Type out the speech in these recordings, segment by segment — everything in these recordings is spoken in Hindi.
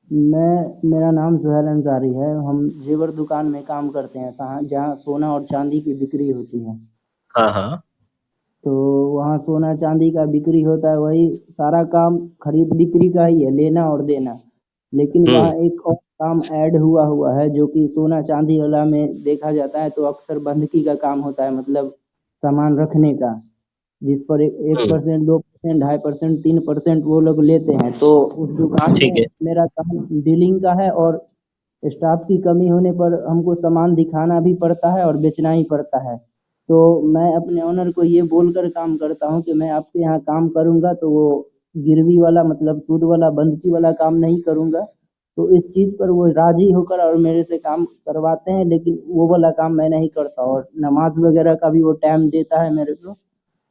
मेरा नाम सुहेल अंसारी है। हम जेवर दुकान में काम करते हैं, जहाँ सोना और चांदी की बिक्री होती है। हाँ हाँ। तो वहाँ सोना चांदी का बिक्री होता है, वही सारा काम खरीद बिक्री का ही है, लेना और देना। लेकिन वहाँ हम्म। एक और काम ऐड हुआ हुआ है जो कि सोना चांदी वाला में देखा जाता है, तो अक्सर बंधकी का काम होता है, मतलब सामान रखने का, जिस पर 1%, 2%, 2.5%, 3% वो लोग लेते हैं। तो उस दुकान ठीक है। में मेरा काम डीलिंग का है, और स्टाफ की कमी होने पर हमको सामान दिखाना भी पड़ता है और बेचना ही पड़ता है। तो मैं अपने ओनर को ये बोलकर काम करता हूँ कि मैं आपके यहाँ काम करूँगा तो वो गिरवी वाला, मतलब सूद वाला, बंधकी वाला काम नहीं करूँगा। तो इस चीज़ पर वो राजी होकर और मेरे से काम करवाते हैं, लेकिन वो वाला काम मैं नहीं करता। और नमाज वगैरह का भी वो टाइम देता है मेरे को,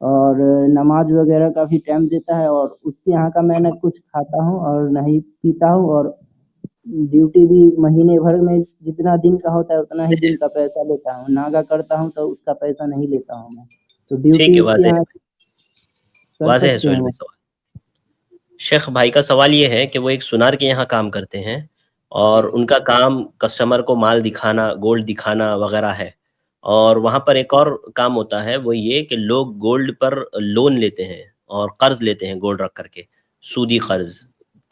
और नमाज वगैरह का भी टाइम देता है, और उसके यहाँ का मैं न कुछ खाता हूँ और न ही पीता हूँ। और ड्यूटी भी महीने भर में जितना दिन का होता है उतना ही दिन का पैसा लेता हूँ। नागा करता हूँ तो उसका पैसा नहीं लेता हूँ मैं। तो ठीक ड्यूटी है, उसके वाजे यहाँ है। कर वाजे है सकते हैं सोहेल भाई वो। सवाल। शेख भाई का सवाल ये है कि वो एक सुनार के यहाँ काम करते हैं, और जी। उनका काम कस्टमर को माल दिखाना, गोल्ड दिखाना वगैरह है। और वहाँ पर एक और काम होता है, वो ये कि लोग गोल्ड पर लोन लेते हैं और कर्ज लेते हैं गोल्ड रख करके, सूदी कर्ज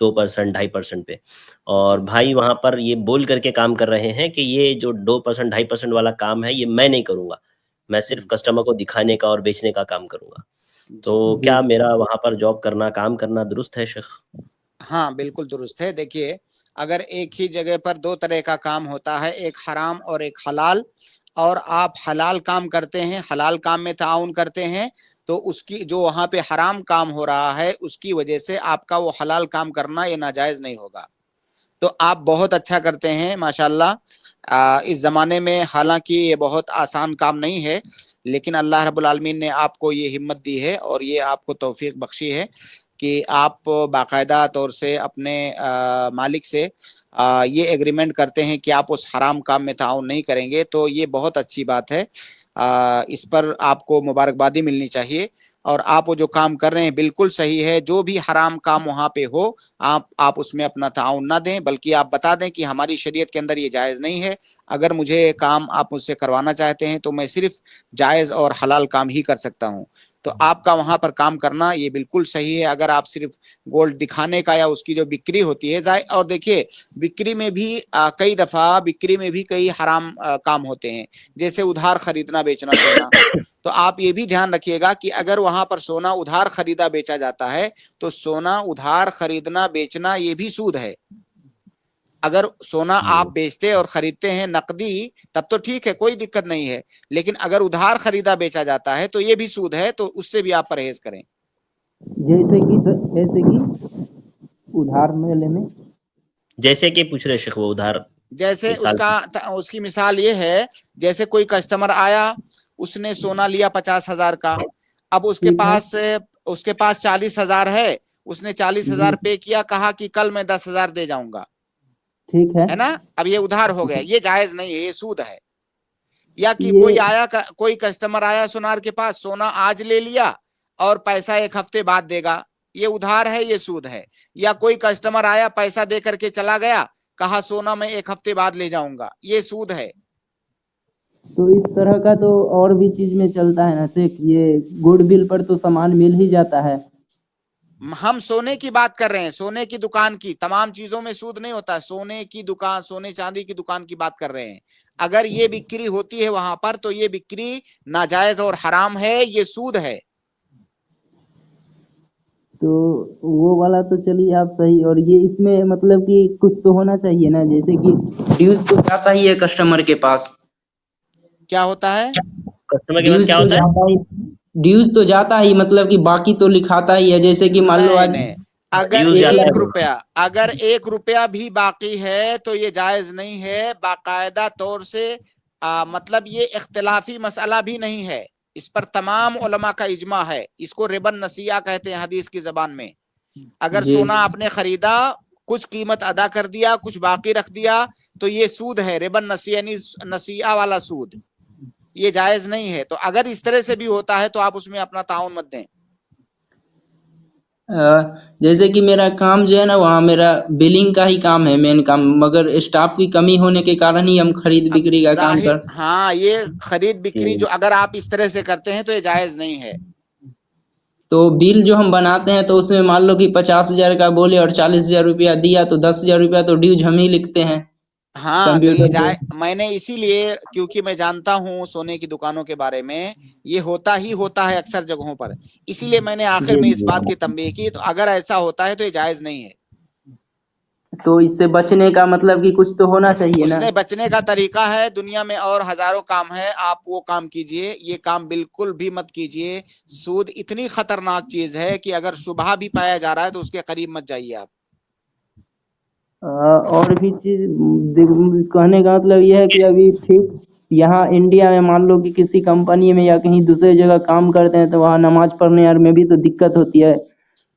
2%, 2.5% पे। और जी। भाई वहाँ पर ये बोल करके काम कर रहे हैं कि ये जो 2%, 2.5% वाला काम है, ये मैं नहीं करूँगा, मैं सिर्फ हम्म। कस्टमर को दिखाने का और बेचने का काम करूँगा। जी। तो जी। क्या मेरा वहाँ पर जॉब करना, काम करना दुरुस्त है शेख? हाँ, बिल्कुल दुरुस्त है। देखिए, अगर एक ही जगह पर दो तरह का काम होता है, एक हराम और एक हलाल, और आप हलाल काम करते हैं, हलाल काम में ताउन करते हैं, तो उसकी जो वहां पे हराम काम हो रहा है उसकी वजह से आपका वो हलाल काम करना ये नाजायज नहीं होगा। तो आप बहुत अच्छा करते हैं माशाल्लाह। इस ज़माने में हालांकि ये बहुत आसान काम नहीं है, लेकिन अल्लाह रब्बुल आलमीन ने आपको ये हिम्मत दी है और ये आपको तौफीक बख्शी है कि आप बाकायदा तौर से अपने मालिक से ये एग्रीमेंट करते हैं कि आप उस हराम काम में ताउन नहीं करेंगे। तो ये बहुत अच्छी बात है। इस पर आपको मुबारकबादी मिलनी चाहिए। और आप वो जो काम कर रहे हैं बिल्कुल सही है। जो भी हराम काम वहां पे हो, आप उसमें अपना ताउन ना दें, बल्कि आप बता दें कि हमारी शरीयत के अंदर ये जायज़ नहीं है। अगर मुझे काम आप मुझसे करवाना चाहते हैं तो मैं सिर्फ जायज़ और हलाल काम ही कर सकता हूँ। तो आपका वहां पर काम करना ये बिल्कुल सही है। अगर आप सिर्फ गोल्ड दिखाने का या उसकी जो बिक्री होती है जाए, और देखिए बिक्री में भी कई दफा बिक्री में भी कई हराम काम होते हैं, जैसे उधार खरीदना बेचना सोना। तो आप ये भी ध्यान रखिएगा कि अगर वहां पर सोना उधार खरीदा बेचा जाता है तो सोना उधार खरीदना बेचना ये भी सूद है। अगर सोना आप बेचते और खरीदते हैं नकदी, तब तो ठीक है, कोई दिक्कत नहीं है। लेकिन अगर उधार खरीदा बेचा जाता है तो ये भी सूद है, तो उससे भी आप परहेज करें। जैसे कि उधार मेले में। जैसे कि पूछ रहे शेख, वो उधार जैसे मिसाल की। उसकी मिसाल ये है, जैसे कोई कस्टमर आया, उसने सोना लिया 50,000 का। अब ठीक है। उसके पास 40,000 है। उसने चालीस जी। हजार पे किया, कहा कि कल मैं 10,000 दे जाऊंगा। ठीक है। है ना? अब ये उधार हो गया, ये जायज नहीं है, ये सूद है। या कि ये कोई कस्टमर आया सुनार के पास, सोना आज ले लिया और पैसा एक हफ्ते बाद देगा, ये उधार है, ये सूद है। या कोई कस्टमर आया, पैसा दे करके चला गया, कहा सोना मैं एक हफ्ते बाद ले जाऊंगा, ये सूद है। तो इस तरह का तो और भी चीज में चलता है ना शेख, ये गुड बिल पर तो सामान मिल ही जाता है। हम सोने की बात कर रहे हैं, सोने की दुकान की। तमाम चीजों में सूद नहीं होता। सोने की दुकान, सोने चांदी की दुकान की बात कर रहे हैं। अगर ये बिक्री होती है वहां पर तो ये बिक्री नाजायज और हराम है, ये सूद है। तो वो वाला तो चलिए आप सही। और ये इसमें मतलब कि कुछ तो होना चाहिए ना, जैसे कि ड्यूज तो जाता ही है कस्टमर के पास। क्या होता है? कस्टमर के पास ड्यूज क्या तो होता है? जाता ही ड्यूज तो जाता ही, मतलब कि बाकी तो लिखाता ही है। जैसे कि मान लो नहीं आज नहीं, अगर ड्यूज जाता है एक बोल। रुपया अगर 1 रुपया भी बाकी है तो ये जायज नहीं है। बाकायदा तौर से मतलब ये इख्तिलाफी मसला भी नहीं है, इस पर तमाम उलमा का इजमा है। इसको रिबन नसिया कहते हैं हदीस की जबान में। अगर जी। सोना आपने खरीदा, कुछ कीमत अदा कर दिया, कुछ बाकी रख दिया, तो ये सूद है, रिबन नसिया यानी नसिया वाला सूद। ये जायज नहीं है। तो अगर इस तरह से भी होता है तो आप उसमें अपना ताउन मत दें। जैसे कि मेरा काम जो है ना, वहाँ मेरा बिलिंग का ही काम है, मेन काम, मगर स्टाफ की कमी होने के कारण ही हम खरीद बिक्री का काम जाहिर, कर। हाँ, ये खरीद बिक्री जो अगर आप इस तरह से करते हैं तो ये जायज नहीं है। तो बिल जो हम बनाते हैं तो उसमें मान लो कि 50,000 का बोले और 40,000 रुपया दिया, तो 10,000 रुपया तो ड्यूज हम ही लिखते हैं हाँ, तो ये कंप्यूटर पे। जाए, मैंने इसीलिए, क्योंकि मैं जानता हूँ सोने की दुकानों के बारे में, ये होता ही होता है अक्सर जगहों पर, इसीलिए मैंने आखिर जी में इस जी। बात की तंबीह की। तो अगर ऐसा होता है तो ये जायज नहीं है। तो इससे बचने का मतलब कि कुछ तो होना चाहिए ना। उसने बचने का तरीका है, दुनिया में और हजारों काम है, आप वो काम कीजिए, ये काम बिल्कुल भी मत कीजिए। सूद इतनी खतरनाक चीज है कि अगर शुबहा भी पाया जा रहा है तो उसके करीब मत जाइए आप। और भी चीज कहने का मतलब यह है कि अभी ठीक यहाँ इंडिया में मान लो कि किसी कंपनी में या कहीं दूसरी जगह काम करते हैं, तो वहाँ नमाज पढ़ने यार में भी तो दिक्कत होती है।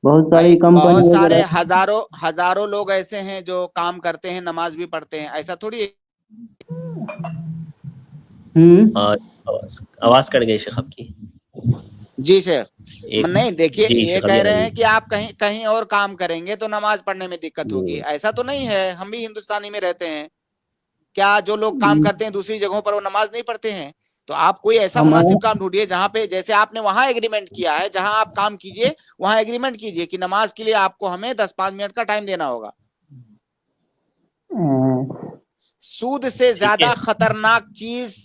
बहुत भाई सारी बहुत कंपनी सारे वगैरह। हजारों हजारों लोग ऐसे हैं जो काम करते हैं, नमाज भी पढ़ते हैं, ऐसा थोड़ी है। हम्म। आवाज आवाज कट गई शेख आपकी। जी सर। एक नहीं, देखिए, जी ये शेख कह अभी आ रहे गई। हैं कि आप कहीं कहीं और काम करेंगे तो नमाज पढ़ने में दिक्कत होगी, ऐसा तो नहीं है। हम भी हिंदुस्तानी में रहते हैं, क्या जो लोग काम करते हैं दूसरी जगहों पर वो नमाज नहीं पढ़ते हैं? तो आप कोई ऐसा हमारा मुनासिब काम ढूंढिए जहां पे, जैसे आपने वहां एग्रीमेंट किया है, जहां आप काम कीजिए वहां एग्रीमेंट कीजिए कि नमाज के लिए आपको हमें 10-5 मिनट का टाइम देना होगा। सूद से ठीक है। ज्यादा खतरनाक चीज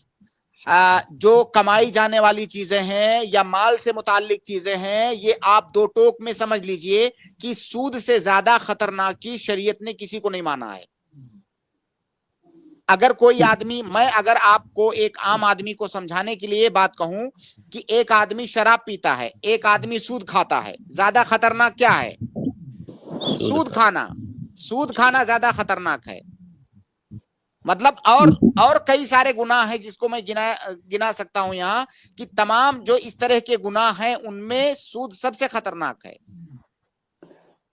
जो कमाई जाने वाली चीजें हैं या माल से मुताल्लिक चीजें हैं, ये आप दो टोक में समझ लीजिए कि सूद से ज्यादा खतरनाक चीज शरीयत ने किसी को नहीं माना है। अगर कोई आदमी, मैं अगर आपको एक आम आदमी को समझाने के लिए बात कहूं कि एक आदमी शराब पीता है, एक आदमी सूद खाता है, ज्यादा खतरनाक क्या है? सूद सूद खाना। खाना। सूद खाना ज्यादा खतरनाक है। मतलब और कई सारे गुनाह हैं जिसको मैं गिना गिना सकता हूं यहाँ, कि तमाम जो इस तरह के गुनाह हैं उनमें सूद सबसे खतरनाक है।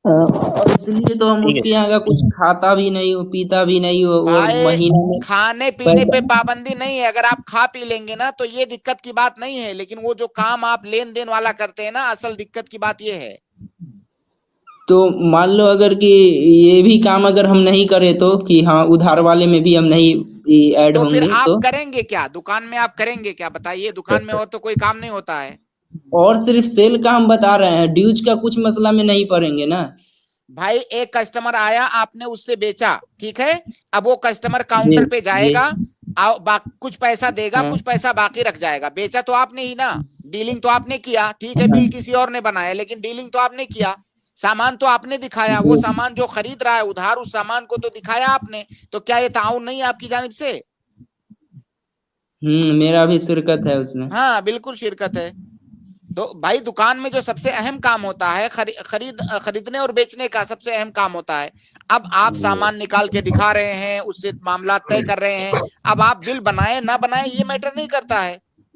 और इसलिए तो हम ठीक उसके है। यहाँ का कुछ खाता भी नहीं हो, पीता भी नहीं हो, और भाई, महीने में खाने पीने पे पैसा। पाबंदी नहीं है, अगर आप खा पी लेंगे ना तो ये दिक्कत की बात नहीं है, लेकिन वो जो काम आप लेन देन वाला करते हैं ना, असल दिक्कत की बात ये है। तो मान लो अगर कि ये भी काम अगर हम नहीं करें, तो कि हाँ उधार वाले में भी हम नहीं ऐड तो फिर होंगे आप तो। करेंगे क्या दुकान में? आप करेंगे क्या बताइए? दुकान में और तो कोई काम नहीं होता है। और सिर्फ सेल का हम बता रहे हैं, ड्यूज का कुछ मसला में नहीं पड़ेंगे ना। भाई, एक कस्टमर आया, आपने उससे बेचा, ठीक है, अब वो कस्टमर जी काउंटर पे जी। जाएगा, कुछ पैसा देगा, हाँ कुछ पैसा बाकी रख जाएगा। बेचा तो आपने ही ना, डीलिंग तो आपने किया, ठीक है, हाँ। बिल किसी और ने बनाया लेकिन डीलिंग तो आपने किया। सामान तो आपने दिखाया, वो जी। सामान जो खरीद रहा है उधार, उस सामान को तो दिखाया आपने। तो क्या ये ताउन नहीं है आपकी जानिब से? मेरा भी शिरकत है उसमें। हाँ, बिल्कुल शिरकत है। तो भाई, दुकान में जो सबसे अहम काम होता है, खरीदने और बेचने का सबसे अहम काम होता है। अब आप सामान निकाल के दिखा रहे हैं, उससे मामला तय कर रहे हैं। अब आप बिल बनाए ना बनाए ये मैटर नहीं करता है,